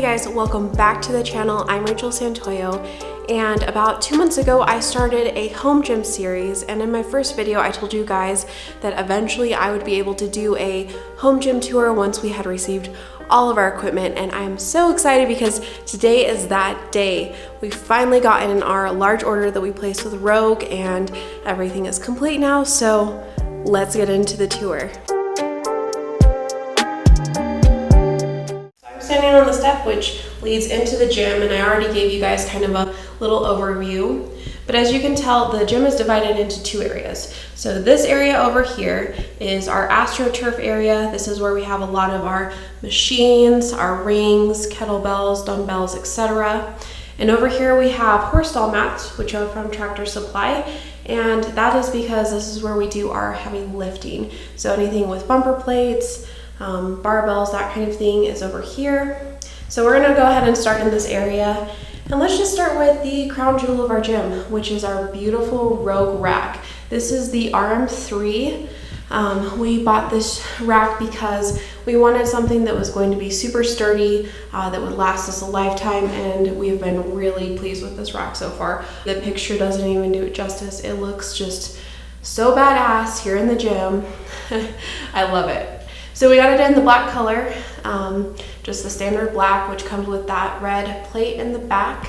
guys, welcome back to the channel. I'm Rachel Santoyo, and about 2 months ago I started a home gym series, and in my first video I told you guys that eventually I would be able to do a home gym tour once we had received all of our equipment, and I'm so excited because today is that day. We've finally gotten our large order that we placed with Rogue and everything is complete now, so let's get into the tour. Standing on the step which leads into the gym, and I already gave you guys kind of a little overview, but as you can tell, the gym is divided into two areas. So this area over here is our AstroTurf area. This is where we have a lot of our machines, our rings, kettlebells, dumbbells, etc. And over here we have horse stall mats, which are from Tractor Supply, and that is because this is where we do our heavy lifting. So anything with bumper plates, barbells, that kind of thing is over here. So we're gonna go ahead and start in this area, and let's just start with the crown jewel of our gym, which is our beautiful Rogue rack. This is the RM3. We bought this rack because we wanted something that was going to be super sturdy, that would last us a lifetime, and we've been really pleased with this rack so far. The picture doesn't even do it justice. It looks just so badass here in the gym. I love it. So we got it in the black color, just the standard black, which comes with that red plate in the back.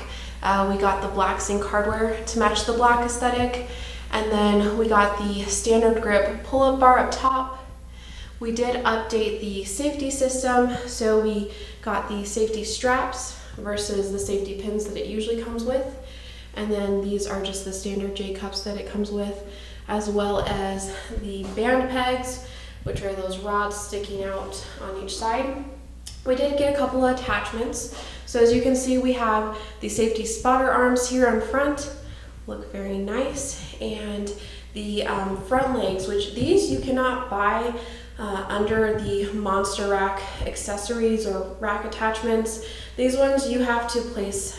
We got the black zinc hardware to match the black aesthetic. And then we got the standard grip pull-up bar up top. We did update the safety system. So we got the safety straps versus the safety pins that it usually comes with. And then these are just the standard J-cups that it comes with, as well as the band pegs, which are those rods sticking out on each side. We did get a couple of attachments. So as you can see, we have the safety spotter arms here on front, look very nice, and the front legs, which these you cannot buy under the Monster Rack accessories or rack attachments. These ones you have to place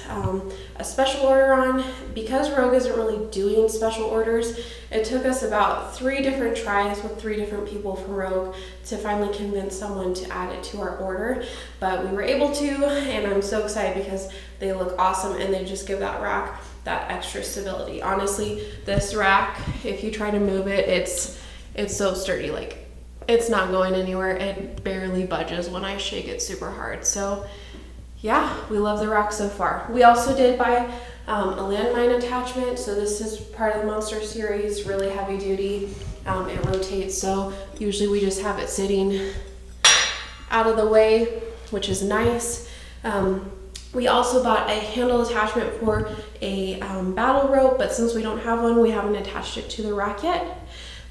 a special order on. Because Rogue isn't really doing special orders, it took us about 3 different tries with 3 different people from Rogue to finally convince someone to add it to our order, but we were able to, and I'm so excited because they look awesome and they just give that rack that extra stability. Honestly, this rack, if you try to move it, it's so sturdy, like it's not going anywhere. It barely budges when I shake it super hard. So yeah, we love the rack so far. We also did buy a landmine attachment. So this is part of the Monster series, really heavy duty. It rotates, so usually we just have it sitting out of the way, which is nice. We also bought a handle attachment for a battle rope, but since we don't have one, we haven't attached it to the rack yet.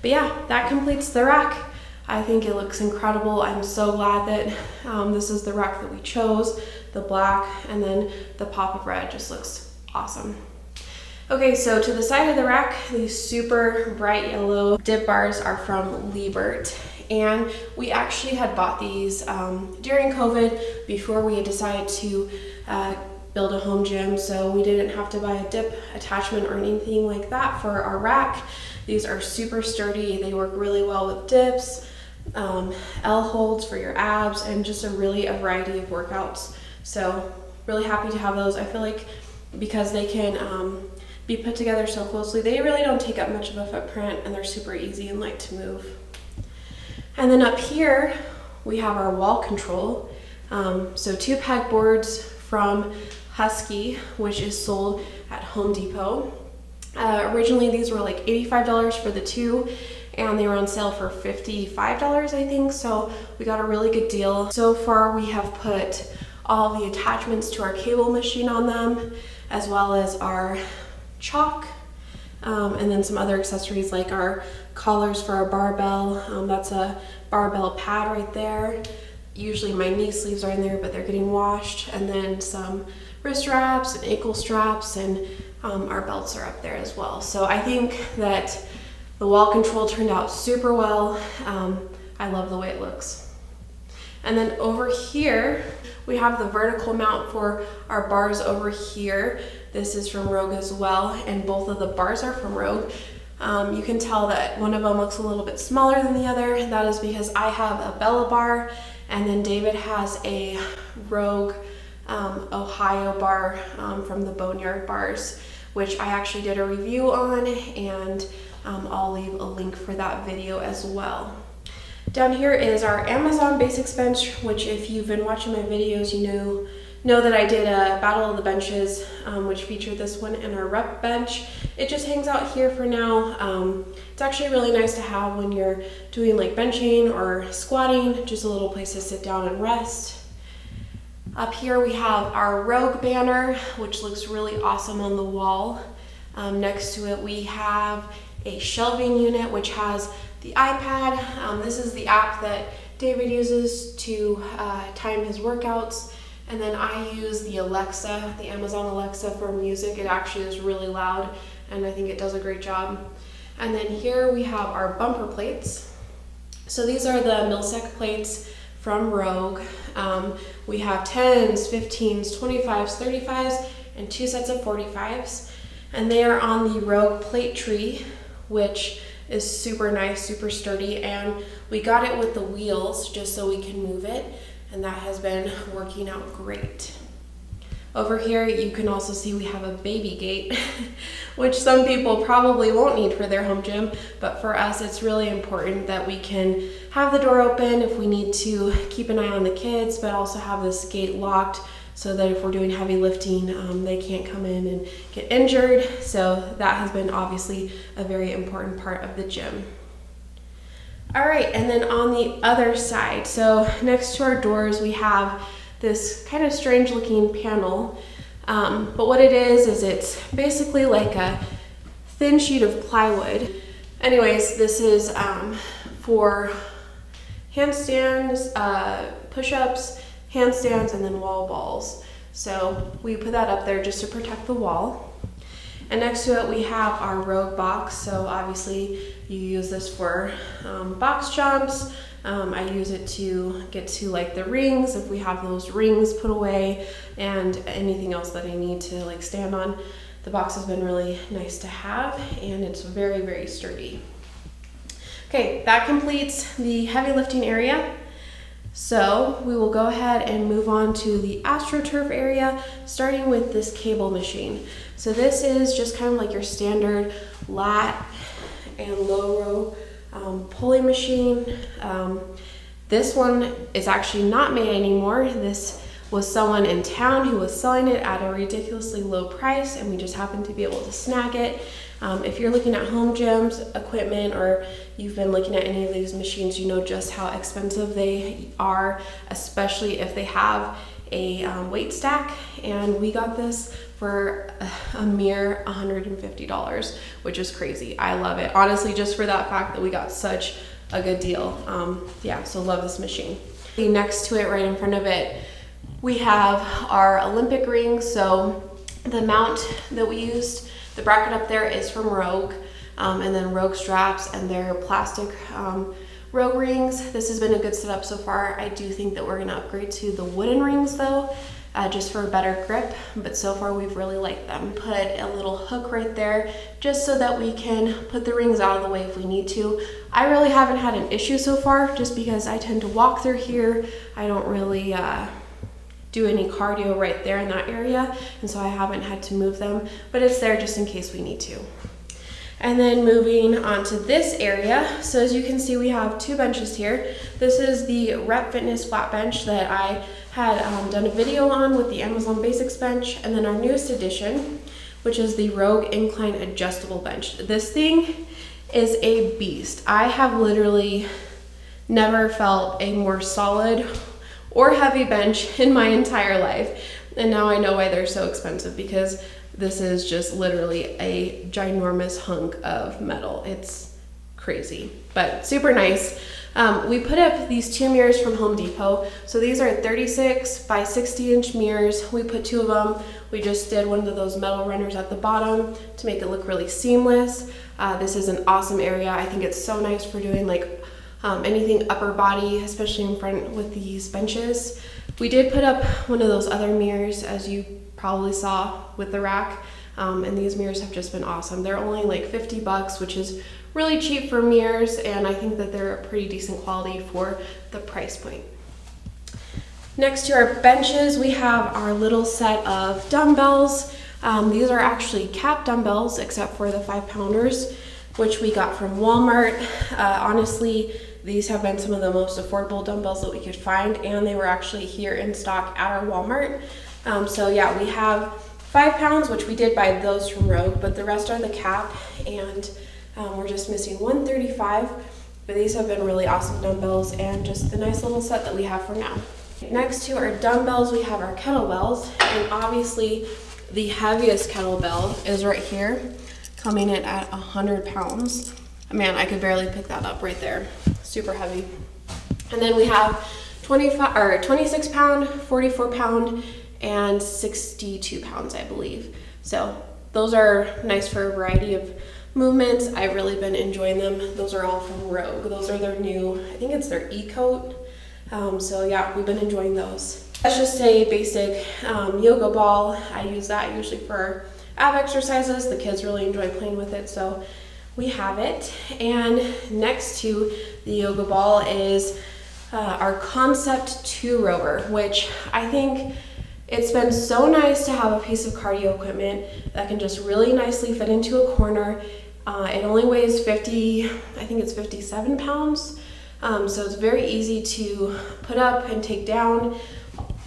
But yeah, that completes the rack. I think it looks incredible. I'm so glad that this is the rack that we chose, the black, and then the pop of red just looks awesome. Okay, so to the side of the rack, these super bright yellow dip bars are from Liebert, and we actually had bought these during COVID before we had decided to build a home gym, so we didn't have to buy a dip attachment or anything like that for our rack. These are super sturdy. They work really well with dips, L holds for your abs, and just a variety of workouts. So really happy to have those. I feel like because they can be put together so closely, they really don't take up much of a footprint, and they're super easy and light to move. And then up here we have our wall control. So 2 pegboards from Husky, which is sold at Home Depot. Originally these were like $85 for the 2, and they were on sale for $55, I think, so we got a really good deal. So far we have put all the attachments to our cable machine on them, as well as our chalk, and then some other accessories like our collars for our barbell. That's a barbell pad right there. Usually my knee sleeves are in there, but they're getting washed, and then some wrist wraps and ankle straps, and our belts are up there as well. So I think that the wall control turned out super well. I love the way it looks. And then over here, we have the vertical mount for our bars over here. This is from Rogue as well, and both of the bars are from Rogue. You can tell that one of them looks a little bit smaller than the other. That is because I have a Bella bar, and then David has a Rogue Ohio bar from the Boneyard Bars, which I actually did a review on, and I'll leave a link for that video as well. Down here is our Amazon Basics bench, which if you've been watching my videos, you know that I did a Battle of the Benches, which featured this one in our rep bench. It just hangs out here for now. It's actually really nice to have when you're doing like benching or squatting, just a little place to sit down and rest. Up here we have our Rogue banner, which looks really awesome on the wall. Next to it we have a shelving unit, which has the iPad. This is the app that David uses to time his workouts. And then I use the Alexa, the Amazon Alexa for music. It actually is really loud, and I think it does a great job. And then here we have our bumper plates. So these are the Milsec plates from Rogue. We have 10s, 15s, 25s, 35s, and 2 sets of 45s. And they are on the Rogue plate tree, which is super nice, super sturdy. And we got it with the wheels just so we can move it. And that has been working out great. Over here, you can also see we have a baby gate, which some people probably won't need for their home gym, but for us, it's really important that we can have the door open if we need to keep an eye on the kids, but also have this gate locked so that if we're doing heavy lifting, they can't come in and get injured. So that has been obviously a very important part of the gym. All right, and then on the other side, so next to our doors, we have this kind of strange looking panel, but what it is it's basically like a thin sheet of plywood. Anyways, this is for handstands, push-ups, handstands, and then wall balls. So we put that up there just to protect the wall. And next to it we have our Rogue box. So obviously you use this for box jumps. I use it to get to like the rings if we have those rings put away, and anything else that I need to like stand on. The box has been really nice to have, and it's very, very sturdy. Okay, that completes the heavy lifting area. So we will go ahead and move on to the AstroTurf area, starting with this cable machine. So this is just kind of like your standard lat and low row pulling machine. This one is actually not made anymore. This was someone in town who was selling it at a ridiculously low price, and we just happened to be able to snag it. If you're looking at home gyms, equipment, or you've been looking at any of these machines, you know just how expensive they are, especially if they have a weight stack. And we got this for a mere $150, which is crazy. I love it, honestly, just for that fact that we got such a good deal. Yeah, so love this machine. Next to it, right in front of it, we have our Olympic rings. So the mount that we used, the bracket up there, is from Rogue, and then Rogue straps and their plastic Rogue rings. This has been a good setup so far. I do think that we're gonna upgrade to the wooden rings though, just for a better grip, but so far we've really liked them. Put a little hook right there just so that we can put the rings out of the way if we need to. I really haven't had an issue so far, just because I tend to walk through here. I don't really do any cardio right there in that area, and so I haven't had to move them, but it's there just in case we need to. And then moving on to this area, so as you can see, we have 2 benches here. This is the Rep Fitness flat bench that I had done a video on with the Amazon Basics bench, and then our newest addition, which is the Rogue Incline Adjustable Bench. This thing is a beast. I have literally never felt a more solid or heavy bench in my entire life, and now I know why they're so expensive, because this is just literally a ginormous hunk of metal. It's crazy, but super nice. We put up these 2 mirrors from Home Depot. So these are 36 by 60-inch mirrors. We put 2 of them. We just did one of those metal runners at the bottom to make it look really seamless. This is an awesome area. I think it's so nice for doing like anything upper body, especially in front with these benches. We did put up one of those other mirrors, as you probably saw with the rack, and these mirrors have just been awesome. They're only like $50, which is really cheap for mirrors, and I think that they're a pretty decent quality for the price point. Next to our benches, we have our little set of dumbbells. These are actually cap dumbbells except for the 5-pounders, which we got from Walmart. Honestly, these have been some of the most affordable dumbbells that we could find, and they were actually here in stock at our Walmart. So yeah, we have 5 pounds, which we did buy those from Rogue, but the rest are the cap, and we're just missing 135. But these have been really awesome dumbbells and just the nice little set that we have for now. Next to our dumbbells, we have our kettlebells, and obviously the heaviest kettlebell is right here, coming in at 100 pounds. Man, I could barely pick that up right there. Super heavy. And then we have 26 pound, 44 pound, and 62 pounds, I believe. So those are nice for a variety of movements. I've really been enjoying them. Those are all from Rogue. Those are their new, I think it's their E-coat. So yeah, we've been enjoying those. That's just a basic yoga ball. I use that usually for ab exercises. The kids really enjoy playing with it, so we have it. And next to the yoga ball is our Concept 2 rower, which I think it's been so nice to have a piece of cardio equipment that can just really nicely fit into a corner. It only weighs 57 pounds. So it's very easy to put up and take down.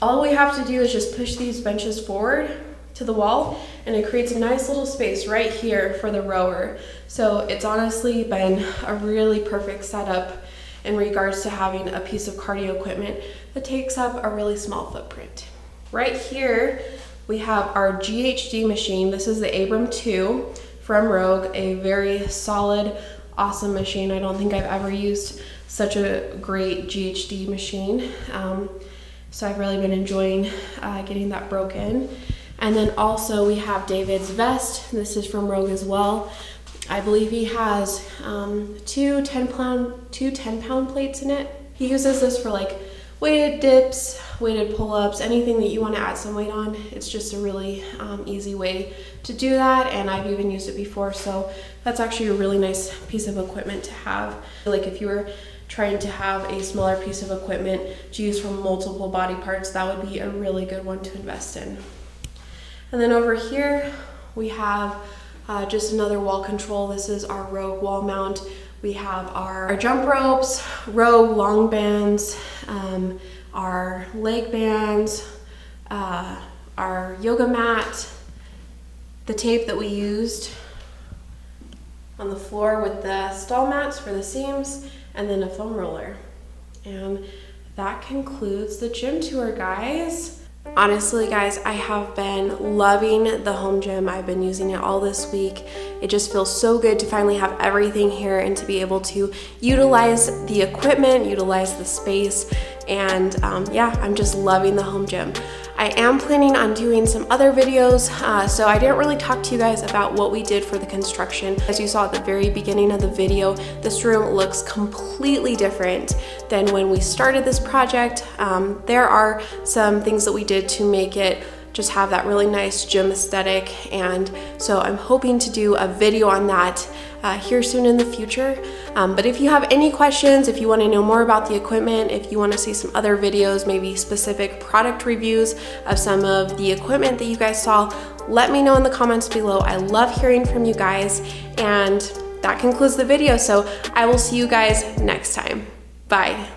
All we have to do is just push these benches forward to the wall, and it creates a nice little space right here for the rower. So it's honestly been a really perfect setup in regards to having a piece of cardio equipment that takes up a really small footprint. Right here, we have our GHD machine. This is the Abram 2 from Rogue, a very solid, awesome machine. I don't think I've ever used such a great GHD machine. So I've really been enjoying getting that broken. And then also we have David's vest. This is from Rogue as well. I believe he has two 10-pound plates in it. He uses this for like weighted dips, weighted pull-ups, anything that you want to add some weight on. It's just a really easy way to do that, and I've even used it before, so that's actually a really nice piece of equipment to have. Like if you were trying to have a smaller piece of equipment to use for multiple body parts, that would be a really good one to invest in. And then over here we have just another wall control. This is our Rogue wall mount. We have our jump ropes, Rogue long bands, our leg bands, our yoga mat, the tape that we used on the floor with the stall mats for the seams, and then a foam roller. And that concludes the gym tour, guys. Honestly, guys, I have been loving the home gym. I've been using it all this week. It just feels so good to finally have everything here and to be able to utilize the equipment, utilize the space, and yeah, I'm just loving the home gym. I am planning on doing some other videos, so I didn't really talk to you guys about what we did for the construction. As you saw at the very beginning of the video, this room looks completely different than when we started this project. There are some things that we did to make it just have that really nice gym aesthetic, and so I'm hoping to do a video on that here soon in the future. But if you have any questions, if you want to know more about the equipment, if you want to see some other videos, maybe specific product reviews of some of the equipment that you guys saw, let me know in the comments below. I love hearing from you guys, and that concludes the video, so I will see you guys next time. Bye.